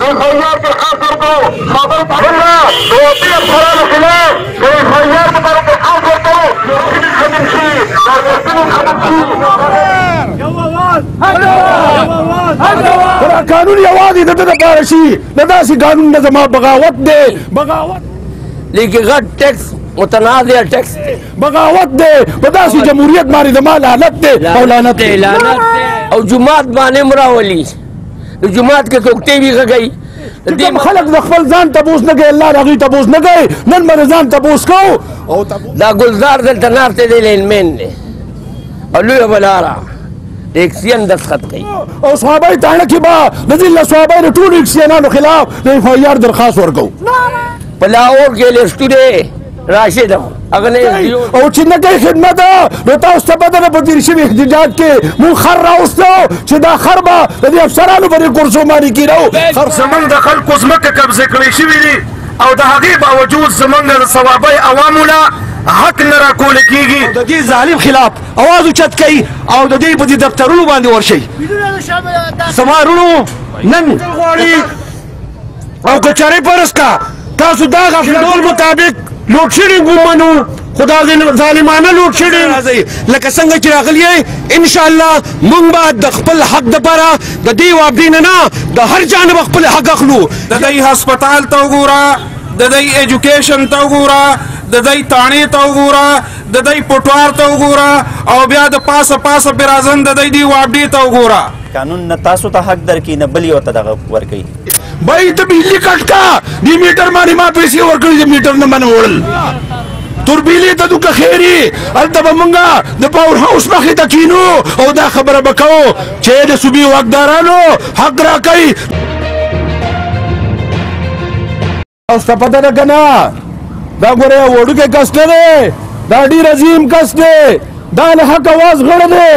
एफआईआर के खास तौर को खबर पढ़ना तो अपने अफसरान के खिलाफ एफआईआर के बारे में खास तौर को कानूनी आवाज इधर पारसी नदासी कानून नजमा बगावत दे बगावत लेकिन गट टैक्स मुतनाज़िया टैक्स बगावत दे बदासी जमहूरियत मारी दमा लानत दे लानत और जुमात बाने मुरावली जुमात के कोकते भी गई कम खलक दखल जान तबूस न गए अल्लाह रगी तबूस न गए नन मर जान तबूस को दा गुलजार दल तनारते दे लेन मेन ने और लुय बलारा एक सियन दस्तखत गई और सहाबा ताने की बा नजिल सहाबा ने टू एक सियना के खिलाफ एफआईआर दरखास्त वर को पलाओर के लिए स्टूडे राशिद अगने और चिन्ह के खिदमत रोता उस तबदन बदिरशी इhtijaj के मुंह खर राउस्तो चिदा खरबा यदि अफसरानु बरी कुर्सो मारी की रहो हर समन दखल कुस्मक के कब्जे कड़ी शिविरी और दहागी बावजूद समन सवाबे अवामुला हक न राकोल कीगी दगी जालिम खिलाफ आवाज उचत कई और दगी बदी दफ्तरनु बांधे वर्षी समारुनु नन और कचरे परस का तासु दा गफलदोल मुताबिक लोडशेडिंग गुमनु खुदा जालिमाना लोडशेडिंग लका संग चिरागलिए इंशाअल्लाह मुंग बाद दखपल हक दपारा ददी वाबदीन ना द हर जानब खपल हक अखलू ददई अस्पताल तोगूरा ददई एजुकेशन तोगूरा ददई ताणे तोगूरा ददई पटवार तोगूरा और ब्या द पास पास बिराजन ददई दी वाबदी तोगूरा कानून न तासु ता हक दर की न बली होता दगा वर कई भाई तो बिजली कटका नी मीटर मारी मा पैसे और कर मीटर न मन ओडल तुर बिजली तो दुका खेरी अल तब मंगा द पावर हाउस में खिता कीनो और दा खबर बकाओ छे दे सुबी वकदारानो हक रा कई औस्ता पता न कना दा गोरे वोडू के कष्ट दे दाडी रजीम कष्ट दे दा हक आवाज गड़ दे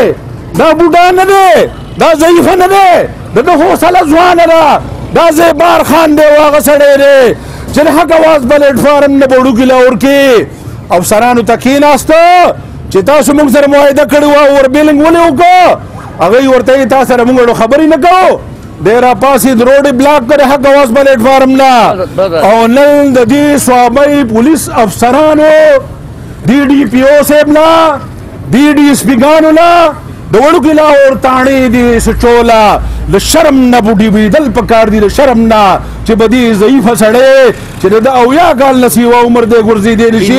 दा बुढ़ा न दे दा ज़ईफ न दे दा हौसला जुआन रा दाजे बार खान दे वाग सड़े रे जन हक आवाज प्लेटफॉर्म ने बोडू किला और के अफसरानु तकीन आस्तो चिता सुमुंग सर मुआहिदा कड़वा और बिलिंग वले को अगई औरते ता सर मुंगड़ो खबर ही न को देरा पासी रोड ब्लॉक करे हक आवाज प्लेटफॉर्म ना और नल ददी स्वाबई पुलिस अफसरानो डीडीपीओ सेबना डीडीएसपी गानुला दौड़ किला और ताणी दी सचोला द शर्म न बुढ़ी भी दल पकार दी शर्म ना चे बदी ज़ईफ सड़े चे द औया काल नसीवा उम्र दे गुर्जी दे निशी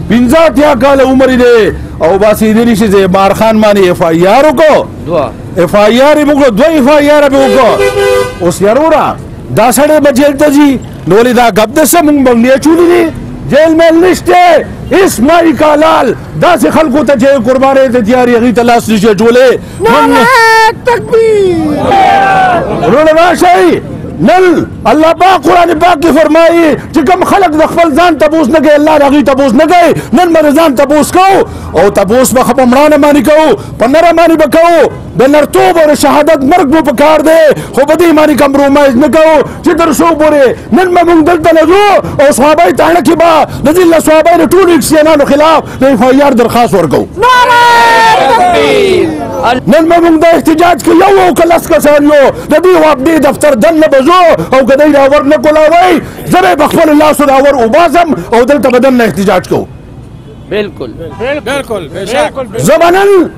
पिंजा त्या काल उम्र दे औ बासी दे निशी जे बार खान मानी एफआईआर को एफआईआर मुको दो एफआईआर बे को उस यारोरा दासड़े बजेल तजी नोली दा गब्द से मुंग बंगलिया चूली दी जेल में लिस्टे इस्माइल का लाल दास खलको ते जेल कुर्बाने ते तैयारी अगी तलाश निशे जोले तकबीर रोना शाही नल अल्लाह पाक कुरान पाक की फरमाई कि कम खलक दखल जान तबूस न गए अल्लाह रगी तबूस न गए नन मर जान तबूस को और तबूस बखप अमरान मानी को पन्नरा मानी बको बेनरतूब और शहादत मर्ग वो पकार दे खुबदी मानी कमरोमाइज न को जिधर सो बोरे नन ममुंग दल तलजो और सहाबाई ताने की बा नजिल सहाबाई ने टू वीक्स सेना के खिलाफ एफआईआर दरखास्त वर को नन ममुंग द इhtijaj के यो कलस का सारियो नदी वाबदी दफ्तर दल न बजो और कदई रावर न कोलावई जरे बखल अल्लाह सुरावर उबाजम और दल तबदन न इhtijaj को बिल्कुल बिल्कुल बेशक जमानन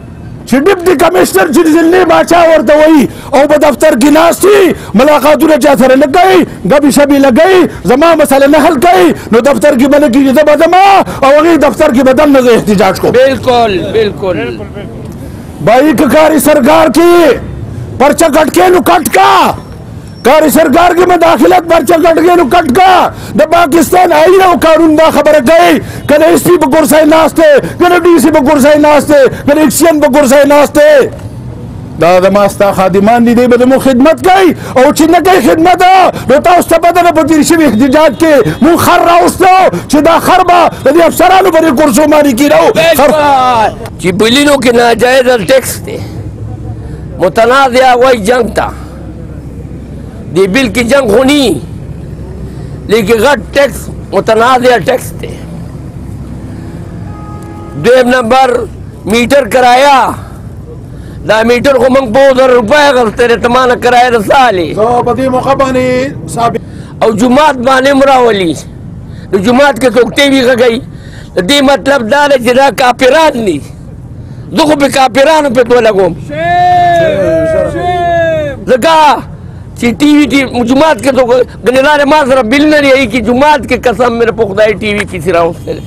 डिप्टी कमिश्नर जिले बादशाह और दवाई और दफ्तर की नास्ती मुलाकात जासर लग गई गबी शबी लग गई जमा मसले न हल गई नो दफ्तर की बने की जमा और वही दफ्तर की बदल न एहतिजाज को बिल्कुल बिल्कुल भाई कारी सरकार की पर्चा कटके नु कटका कारी सरकार की मदाखिलत पर्चा कटके नु कटका द पाकिस्तान आई ना कानून दा खबर गई कने एसपी बकुर साई नास्ते कने डीसी बकुर साई नास्ते कने एक्शन बकुर साई नास्ते दादा मास्ता खादिमान दी दे बदमो खिदमत गई और चिन्ह के खिदमत रोता उस तबदन बदिरशी इhtijaj के मुंह खर राउस्तो चिदा खरबा यदि अफसरानु बरी कुर्सो मारी की रहो जिबिलिनो के नाजायज टैक्स थे मुतनाज़िया वही जंग था दी बिल की जंग होनी लेकिन गट टैक्स मुतनाज़िया टैक्स थे दो नंबर मीटर कराया دا میټر خو موږ په 1000 روپۍ اخیستی دی ته ما نه کرایه د څه حالې زه په دې موقع باندې ثابت او جومات باندې هم راولي د جومات کې څوک ټي وي غږوي د دې مطلب دا دی چې دا کافران دي زه خو په کافرانو پې ولګوم ځکه چې ټي وي کې جومات کې څوک ګنې ما سره بل نه دی چې جومات کې قسم مې په خدای ټي وي کې راوستی دی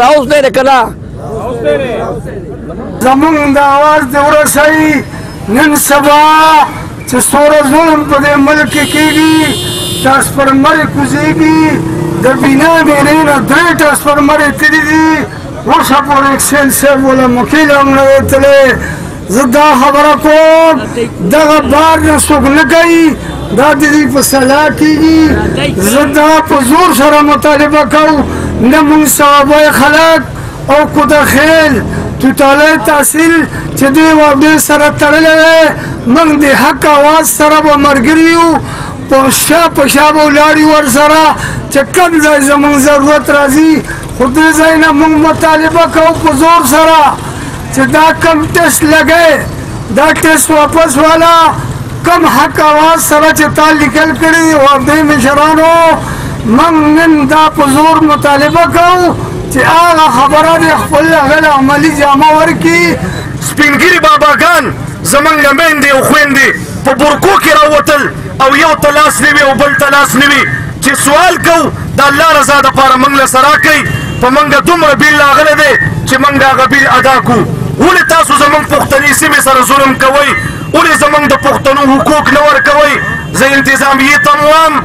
راوستی دی که نه زمونږ د اواز دې ورسوي نن سبا چې څومره ظلم په دې ملک کې کېږي ټرانسفرمرې کوزېږي د بنا مېرې نه 3 ټرانسفرمرې تللي دي اوسه پورې اکسین صاحب ولا وکیل هم نه دی تللی زه دا خبره کوم دغه بار نه څوک نه کوي دا د دې په سلا کېږي زه دا په زور سره مطالبه کوم نه مونږ صوابی خلک او کده خیل توتالی تحصیل چې دوی وعدې سره تړلی دی موږ د حق اواز سره به ملګري یو په شا به ولاړ یو ورسره چې کوم ځای زموږ ضرورت راځي خو دې ځای نه موږ مطالبه کوو په زور سره چې دا کم ټیسټ لګی دا ټیسټ واپس والا کم حق اواز سره چې تا لیکل کړي وعدې مشرانو موږ نن دا په زور مطالبه کوو چې هغه خبره د خپل هغه عملي جامه ورکړي سپینګیري باباګان زمونږ میندې او خویندې په برکو کې راوتل او یو ته لاس نه وي او بل ته لاس نه وي چې سوال کوو د الله رضا دپاره موږ له سره کوئ په موږ دومره بیل راغلی دی چې موږ هغه بیل ادا کړو ولې تاسو زموږ پښتني سیمې سره ظلم کوئ ولې زموږ د پښتنو حقوق نه ورکوئ زه انتظامیې ته م وایم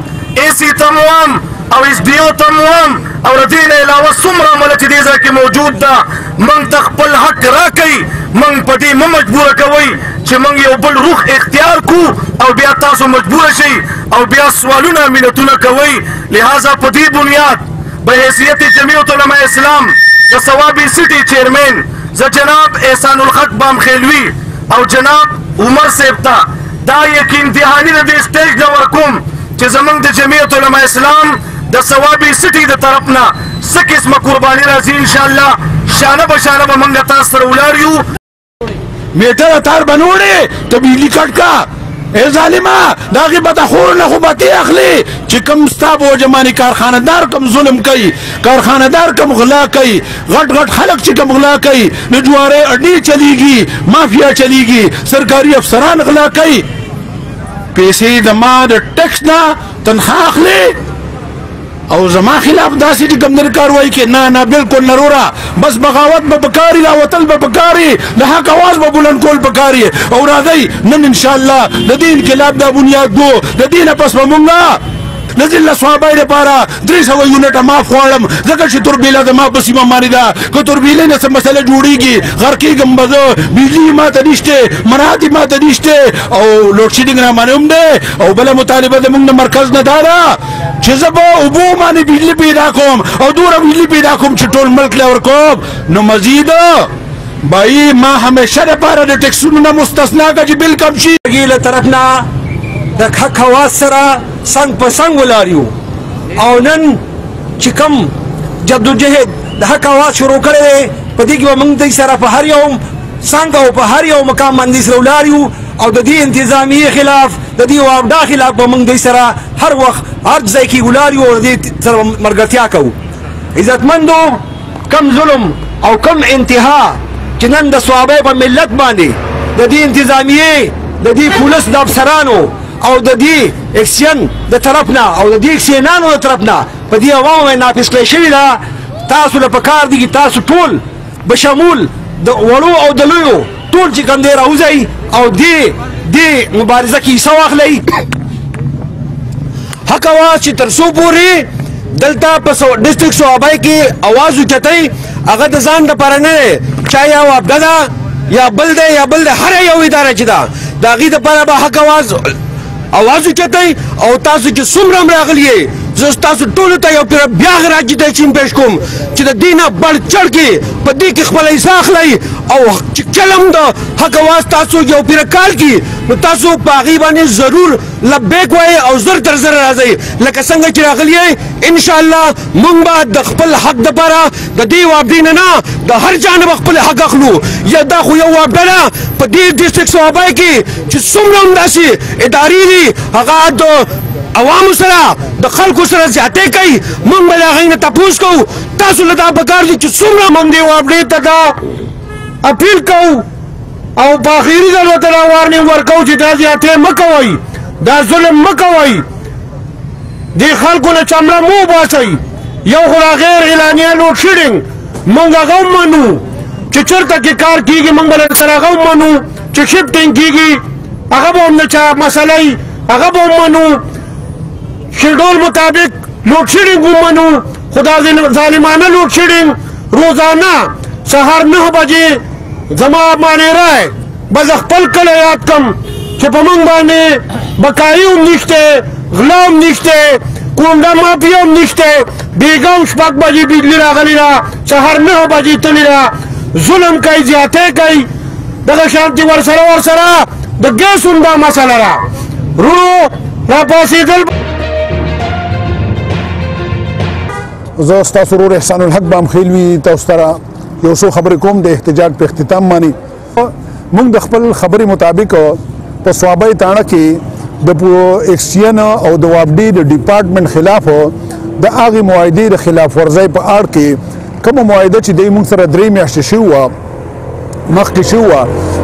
AC ته م وایم او SDO ته م وایم او د دې نه علاوه څومره عمله چې دې ځای کې موجود ده موږ ته خپل حق راکوئ موږ په دې مه مجبوره کوئ چې موږ یو بل روح اختیار کړو او بیا تاسو مجبوره شئ او بیا سوالونه ملتونه کوئ لہذا په دې بنیاد به حیثیت جمعیت علماء اسلام د ثوابي سټي چیرمین زه جناب احسان الحق بامخیلوي او جناب عمر صاحب ته دا یقین دهاني د دې سټیج نه ورکوم چې زموږ د جمعیت علماء اسلام د ثوابي سټي د طرف نه څه قسمه قرباني راځي انشاءالله شانه به شانه به موږ تاسو سره ولاړ یو میټر تار بنوړې ته بجلی کټ کا اے ظالما داغي بدخور نه خو به اخلي چې کم ستا بوجه باندې کارخانهدار کم ظلم کوي کارخانهدار کم غلا کوي غټ غټ خلک چې کم غلا کوي نو جوارې اډې چلیږي مافیا چلیږي سرکاري افسران غلا کوي پیسې د ما د ټیکس نه تنخواه اخلي او زما خلاف داسې چې کوم کاروایی کې نه بالکل نرورا بس بغاوت به پکاري راوتل به پکاري د حق اواز به بلند کول پکاري او راځئ نن ان شاء الله د دې انقلاب دا بنیاد دو د دې نه پس به مونږ د ځله صحابای لپاره 300 یونټه معاف غواړم ځکه چې توربیله د ما په سیمه باندې ده که توربیلې نه څه مسله جوړېږي غر کېږم به زه بجلي ماته نشته مراحت ماته نشته او لوډ شیډینګ رامانې هم دی او بله مطالبه زموږ د مرکز نه دا ده چې زه به اوبو باندې بجلي پیدا کوم او دومره بجلي پیدا کوم چې ټول ملک له ورکوم نو مزید بھائی ما همیشه لپاره د ټیکسونو نه مستثنا که چې بل کم شي له طرف نه د حق اواز سره څنګ په څنګ ولاړ یو او نن چې کوم جدوجهد د حق اواز شروع کړی دی په دې کې به موږ دوی سره په هر یو څنګ او په هر یو مقام باندې سره ولاړ یو او د دې انتظامیې خلاف د دې واوډا خلاف به موږ دوی سره هر وخت هر ځای کې ولاړ یو او د دې سره ملګرتیا کوو عزتمندو کم ظلم او کم انتها چې نن د صحابه په ملت باندې د دې انتظامیې د دې پولیس د افسرانو او د دې اکسین د طرف نه او د دې اکسینانو د طرف نه په دې عوامو باندې نافذ کړی شوې ده تاسو له پکار دي تاسو ټول بشمول د وړو او د لویو ټول چې کوم دی راوځئ او دې مبارزه کې حصه واخلئ حق اواز چې تر څو پورې دلته په ډسټرکټ صوابای کې اواز اوچتئ هغه د ځان دپاره نه دی چا یا وابډه ده یا بل دی هر یو اداره چې ده د هغې دپاره به حق اواز اوچتئ او تاسو چې څومره هم راغلي زه ستاسو ټولو ته یو بیا غراجي تحسین پیش کوم چې د دې نه بړ چړ کې په دې کې خپله حصه اخلئ او چې کله هم د حق اواز تاسو یو پیره کال کي نو تاسو په هغې باندې ضرور لبیک وایئ او زر تر زر راځئ لکه څنګه چې راغلي یئ انشاءالله موږ به د خپل حق دپاره د دې وابډې نه د هر چا نه به خپل حق اخلو یا دا خو یو وابډه ده په دې ډسټرکټ صوابی کې چې څومره هم داسې ادارې دي هغه د عوامو سره د خلکو سره زیاتې کوي موږ به د هغوی نه تپوس کوو تاسو له دا پکار دي چې څومره موږ دې وابډې ته دا اپیل کوو او په اخري ځل ورته دا وارنینګ ورکوو چې دا زیاتې مه کوئ دا ظلم مه کوئ دې خلکو نه چمړه مه وباسئ یو خو دا غیر اعلانیه لوډ شیډینګ موږ هغه هم منو چې چېرته کې کار کېږي موږ به سره هغه هم منو چې شفټینګ کېږي هغه به هم نه چا مسله وي هغه به هم منو شیډول مطابق لوډ شیډینګ هم منو خو دا ظالمانه لوډ شیډینګ روزانه سهار 9 بجې زما معنی رای به زه خپل کله یاد کم چې په موږ باندې بقایي هم نشته غلا هم نشته کونډه مافیا هم نشته بیګا هم 6 بجې بجلي راغلې ده سهار 9 بجې تللې ده ظلم کوي زیاتې کوي دغه شانتي ورسره د ګیس هم دا مسله ده ورونو راپاڅېدل زه ستاسو ورور احسان الحق بام خیلوي تاسو سره یو څو خبرې کوم د احتجاج په اختتام باندې موږ د خپل خبرې مطابق په صوابی تاڼه کې د ایکسچین او د وابډې د ډپارټمنټ خلاف د هغې معاهدې د خلاف ورزۍ په اړه کې کومه معاهده چې دی موږ سره 3 میاشتې شوې وه مخکې شوې وه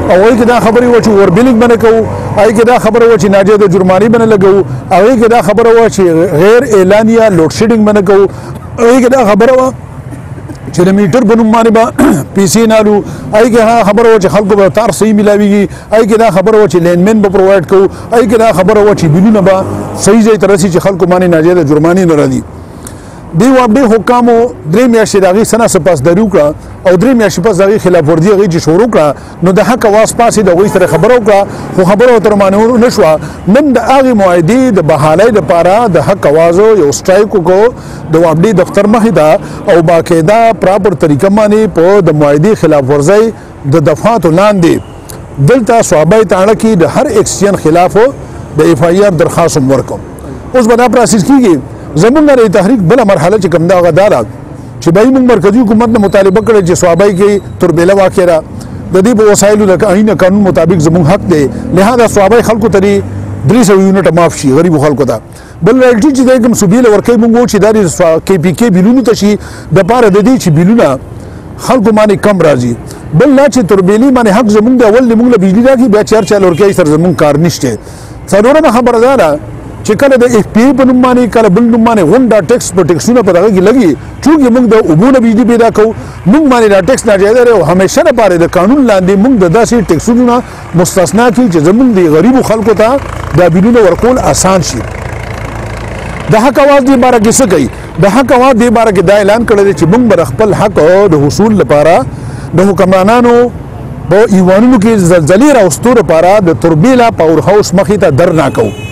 او هغې کې دا خبرې وه چې اوربیلینګ به نه کوو هغې کې دا خبره وه چې ناجیده جرماني به نه لګوو هغې کې دا خبره وه چې غیر اعلانیه لوډ شیډینګ به نه کوو هغې کې دا خبره وه چې د میټر په نوم باندې به پیسې نالو هغې کې خبره وه چې خلکو به تار صحیح میلاویږي هغې کې دا خبره وه چې لینمین به پرووایډ کوو هغې کې دا خبره وه چې بیلونه به صحیح ځای ته رسي چې خلکو باندې ناجیده جرمانې نه راځي دې وابډې حکامو 3 میاشتې د هغې سنا سپاسداري وکړه او 3 میاشتې پس د هغې خلاف ورزي هغې چې شروع کړه نو د حق اواز پاسې د هغوی سره خبره وکړه خو خبره ورته رمانه نه شوه نن د هغې معاهدې د بحالۍ دپاره د حق اوازو یو سټرایک وکړو د وابډې دفتر مخې ته او باقاعده پراپر طریقه باندې په د معاهدې خلاف ورزۍ د دفعاتو لاندې دلته صوابی تاڼه کې د هر ایکسچین خلاف د اف آی آر درخواست هم ورکوم اوس به دا پراسیس کېږي زمونږ د تحریک بله مرحله چې کوم ده هغه دا ده چې به موږ مرکزي حکومت نه مطالبه کړی چې صوابی کې تربیله واقع ده د دې په وسایلو د آئین قانون مطابق زمونږ حق دی لهدا صوابی خلکو ته 300 یونټه معاف شي غریبو خلکو ته بل رایلټي چې د کوم صوبې له ورکوي موږ چې دا د کې پی کې بیلونو ته شي دپاره د دې چې بیلونه خلکو باندې کم راځي بل لا چې تربیلي باندې حق زمونږ د اول موږ له بجلي راکړي بیا چا ورکوي سره زمونږ کار نشته څلورمه خبره دا ده چې کله د اف پی په نوم باندې کله بل نوم باندې غونډه ټیکس په ټیکسونه په دغه کې لګي چونکې موږ د اوبو نه بجلي پیدا کوو موږ باندې دا ټیکس ناجایزه دی او همیشه لپاره د قانون لاندې موږ د داسې ټیکسونو نه مستثنا کړي چې زموږ د غریبو خلکو ته دا بیلونه ورکول اسان شي د حق اواز دې باره کې څه کوي د حق اواز دې باره کې دا اعلان کړی دی چې موږ به خپل حق د حصول لپاره د حکمرانانو په ایوانونو کې زلزلې راوستو لپاره د تربیله پاور هاوس مخې ته درنه کوو